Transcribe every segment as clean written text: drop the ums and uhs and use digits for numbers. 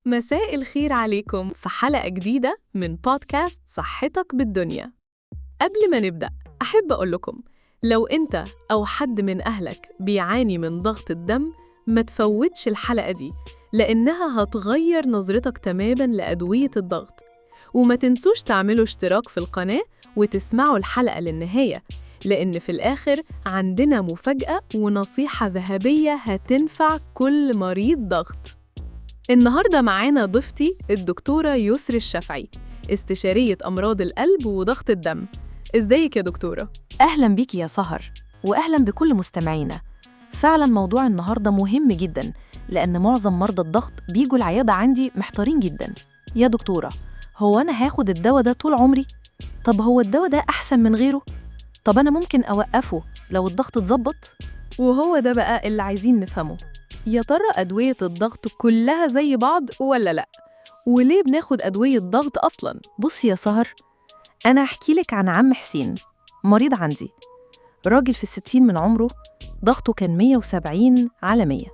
مساء الخير عليكم في حلقة جديدة من بودكاست صحتك بالدنيا. قبل ما نبدأ أحب أقول لكم لو أنت أو حد من أهلك بيعاني من ضغط الدم ما تفوتش الحلقة دي، لأنها هتغير نظرتك تماماً لأدوية الضغط. وما تنسوش تعملوا اشتراك في القناة وتسمعوا الحلقة للنهاية، لأن في الآخر عندنا مفاجأة ونصيحة ذهبية هتنفع كل مريض ضغط. النهاردة معانا ضيفتي الدكتورة يسري الشافعي، استشارية أمراض القلب وضغط الدم. إزيك يا دكتورة؟ أهلاً بيك يا سهر، وأهلاً بكل مستمعينا. فعلاً موضوع النهاردة مهم جداً، لأن معظم مرضى الضغط بيجوا العيادة عندي محتارين جداً. يا دكتورة، هو أنا هاخد الدواء ده طول عمري؟ طب هو الدواء ده أحسن من غيره؟ طب أنا ممكن أوقفه لو الضغط اتظبط؟ وهو ده بقى اللي عايزين نفهمه. يا ترى أدوية الضغط كلها زي بعض ولا لأ؟ وليه بناخد أدوية ضغط أصلاً؟ بصي يا سهر، أنا أحكي لك عن عم حسين، مريض عندي، راجل في 60 من عمره، ضغطه كان 170/100.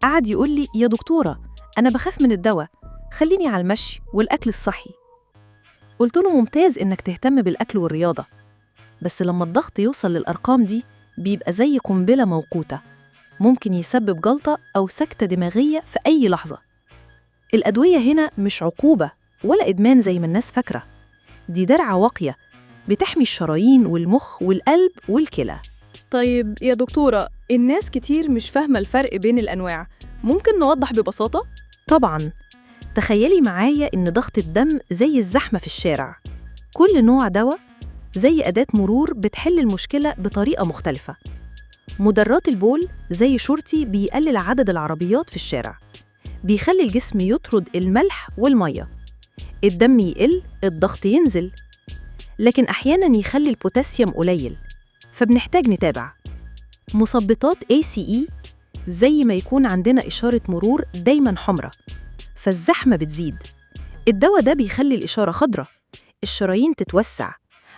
قعد يقول لي يا دكتورة أنا بخاف من الدواء، خليني على المشي والأكل الصحي. قلت له ممتاز إنك تهتم بالأكل والرياضة، بس لما الضغط يوصل للأرقام دي بيبقى زي قنبلة موقوتة، ممكن يسبب جلطة أو سكتة دماغية في أي لحظة. الأدوية هنا مش عقوبة ولا إدمان زي ما الناس فاكرة، دي درعة واقية بتحمي الشرايين والمخ والقلب والكلى. طيب يا دكتورة، الناس كتير مش فاهمة الفرق بين الأنواع، ممكن نوضح ببساطة؟ طبعاً، تخيلي معايا إن ضغط الدم زي الزحمة في الشارع، كل نوع دواء زي أداة مرور بتحل المشكلة بطريقة مختلفة. مدرات البول زي شرطي بيقلل عدد العربيات في الشارع، بيخلي الجسم يطرد الملح والمية، الدم يقل الضغط ينزل، لكن أحياناً يخلي البوتاسيوم قليل، فبنحتاج نتابع. مثبطات ACE زي ما يكون عندنا إشارة مرور دايماً حمراء، فالزحمة بتزيد، الدواء ده بيخلي الإشارة خضراء، الشرايين تتوسع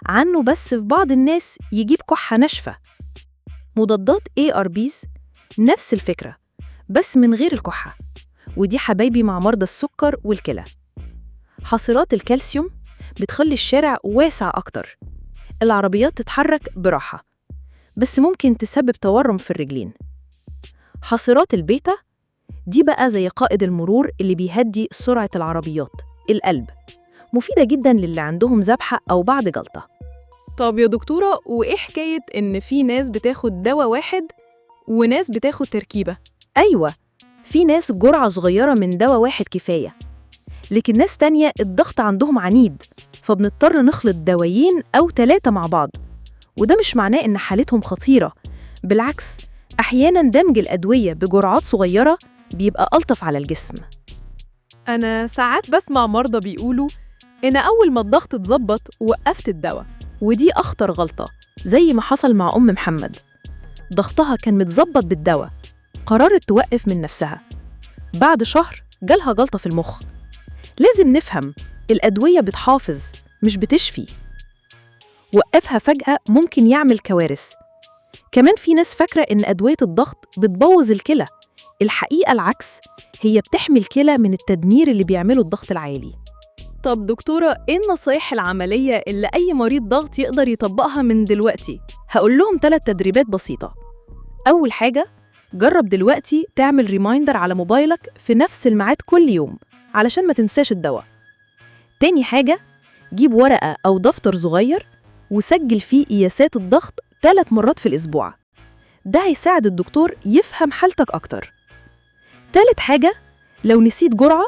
عنه، بس في بعض الناس يجيب كحة ناشفة. مضادات ARBs نفس الفكرة بس من غير الكحة، ودي حبايبي مع مرضى السكر والكلى. حاصرات الكالسيوم بتخلي الشارع واسع أكتر، العربيات تتحرك براحة، بس ممكن تسبب تورم في الرجلين. حاصرات البيتا دي بقى زي قائد المرور اللي بيهدي سرعة العربيات. القلب مفيدة جداً للي عندهم ذبحة أو بعد جلطة. طب يا دكتورة، وإيه حكاية إن في ناس بتاخد دواء واحد وناس بتاخد تركيبة؟ أيوة، في ناس جرعة صغيرة من دواء واحد كفاية، لكن ناس تانية الضغط عندهم عنيد، فبنضطر نخلط دوايين أو 3 مع بعض، وده مش معناه إن حالتهم خطيرة، بالعكس، أحياناً دمج الأدوية بجرعات صغيرة بيبقى ألطف على الجسم. أنا ساعات بسمع مرضى بيقولوا إن أول ما الضغط اتظبط وقفت الدواء، ودي أخطر غلطة، زي ما حصل مع أم محمد، ضغطها كان متظبط بالدواء، قررت توقف من نفسها، بعد شهر جالها جلطة في المخ. لازم نفهم الأدوية بتحافظ مش بتشفي، وقفها فجأة ممكن يعمل كوارث. كمان في ناس فاكرة إن أدوية الضغط بتبوظ الكلى، الحقيقة العكس، هي بتحمي الكلى من التدمير اللي بيعمله الضغط العالي. طب دكتورة، إيه النصايح العملية اللي أي مريض ضغط يقدر يطبقها من دلوقتي؟ هقول لهم 3 تدريبات بسيطة. أول حاجة، جرب دلوقتي تعمل ريمايندر على موبايلك في نفس الميعاد كل يوم علشان ما تنساش الدواء. تاني حاجة، جيب ورقة أو دفتر صغير وسجل فيه قياسات الضغط 3 مرات في الأسبوع، ده هيساعد الدكتور يفهم حالتك أكتر. تالت حاجة، لو نسيت جرعة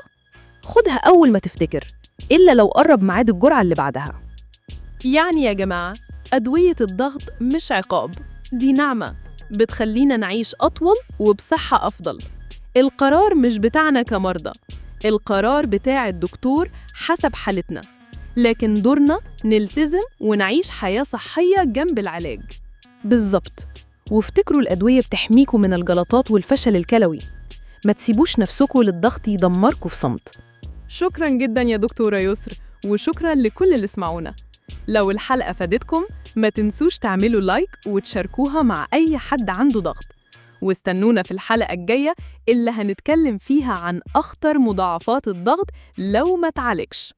خدها أول ما تفتكر، إلا لو قرب ميعاد الجرعة اللي بعدها. يعني يا جماعة، أدوية الضغط مش عقاب، دي نعمة بتخلينا نعيش أطول وبصحة أفضل. القرار مش بتاعنا كمرضى، القرار بتاع الدكتور حسب حالتنا، لكن دورنا نلتزم ونعيش حياة صحية جنب العلاج. بالظبط، وافتكروا الأدوية بتحميكوا من الجلطات والفشل الكلوي، ما تسيبوش نفسكوا للضغط يدمركوا في صمت. شكراً جداً يا دكتورة يسر، وشكراً لكل اللي سمعونا. لو الحلقة فادتكم ما تنسوش تعملوا لايك وتشاركوها مع أي حد عنده ضغط، واستنونا في الحلقة الجاية اللي هنتكلم فيها عن أخطر مضاعفات الضغط لو ما اتعالجش.